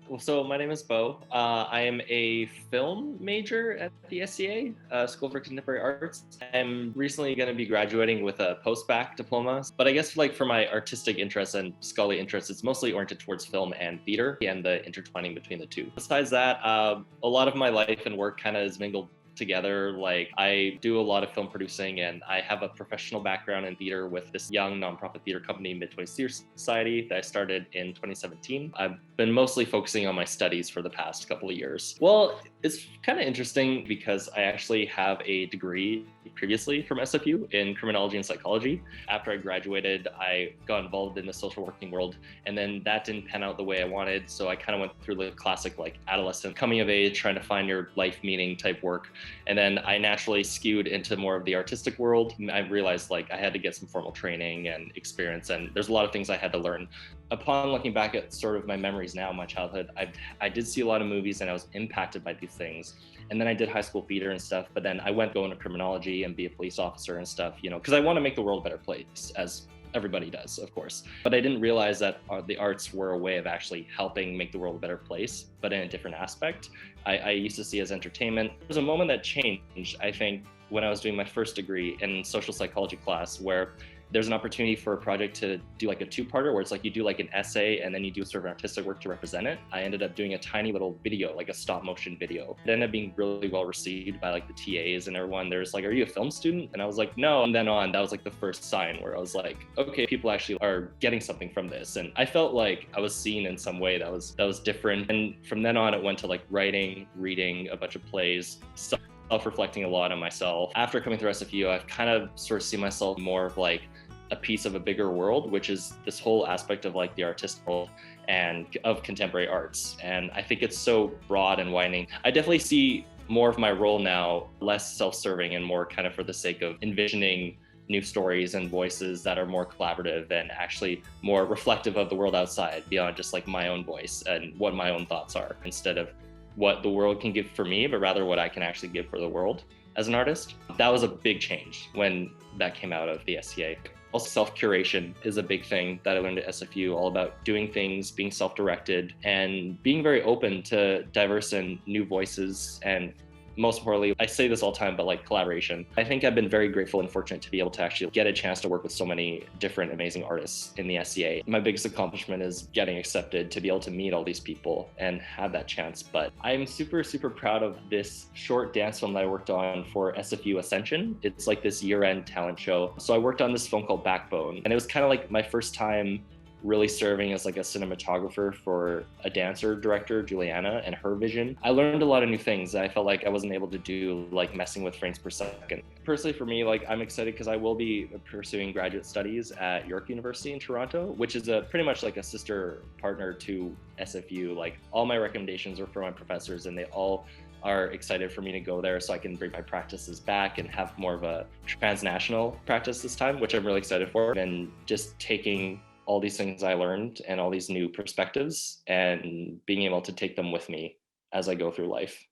Well, so my name is Beau. I am a film major at the SCA, School for Contemporary Arts. I'm recently going to be graduating with a post-bac diploma. But I guess like for my artistic interests and scholarly interests, it's mostly oriented towards film and theater and the intertwining between the two. Besides that, a lot of my life and work kind of is mingled together. Like I do a lot of film producing and I have a professional background in theater with this young nonprofit theater company, Mid-20s Theater Society, that I started in 2017. I've been mostly focusing on my studies for the past couple of years. Well, it's kind of interesting because I actually have a degree previously from SFU in criminology and psychology. After I graduated, I got involved in the social working world, and then that didn't pan out the way I wanted. So I kind of went through the classic like adolescent coming of age, trying to find your life meaning type work. And then I naturally skewed into more of the artistic world. I realized like I had to get some formal training and experience, and there's a lot of things I had to learn. Upon looking back at sort of my memories now, my childhood, I did see a lot of movies and I was impacted by these things. And then I did high school theater and stuff, but then I went going to criminology and be a police officer and stuff, because I want to make the world a better place, as everybody does, of course. But I didn't realize that the arts were a way of actually helping make the world a better place, but in a different aspect. I used to see as entertainment. There was a moment that changed, I think, when I was doing my first degree in social psychology class, where there's an opportunity for a project to do like a two-parter where it's like you do like an essay and then you do sort of artistic work to represent it. I ended up doing a tiny little video, like a stop motion video. It ended up being really well received by like the TAs and everyone. There's like, are you a film student? And I was like, no. And then on, that was like the first sign where I was like, okay, people actually are getting something from this. And I felt like I was seen in some way that was different. And from then on, it went to like writing, reading a bunch of plays, self-reflecting a lot on myself. After coming through SFU, I've kind of sort of seen myself more of like a piece of a bigger world, which is this whole aspect of like the artistic world and of contemporary arts. And I think it's so broad and widening. I definitely see more of my role now less self-serving and more kind of for the sake of envisioning new stories and voices that are more collaborative and actually more reflective of the world outside beyond just like my own voice and what my own thoughts are, instead of what the world can give for me, but rather what I can actually give for the world as an artist. That was a big change when that came out of the SCA. Also, self-curation is a big thing that I learned at SFU, all about doing things, being self-directed, and being very open to diverse and new voices. And most importantly, I say this all the time, but like collaboration. I think I've been very grateful and fortunate to be able to actually get a chance to work with so many different amazing artists in the SCA. My biggest accomplishment is getting accepted to be able to meet all these people and have that chance. But I'm super, super proud of this short dance film that I worked on for SFU Ascension. It's like this year-end talent show. So I worked on this film called Backbone, and it was kind of like my first time really serving as like a cinematographer for a dancer director, Juliana, and her vision. I learned a lot of new things that I felt like I wasn't able to do, like messing with frames per second. Personally for me, like I'm excited because I will be pursuing graduate studies at York University in Toronto, which is a pretty much like a sister partner to SFU. Like all my recommendations are from my professors and they all are excited for me to go there so I can bring my practices back and have more of a transnational practice this time, which I'm really excited for. And just taking all these things I learned and all these new perspectives and being able to take them with me as I go through life.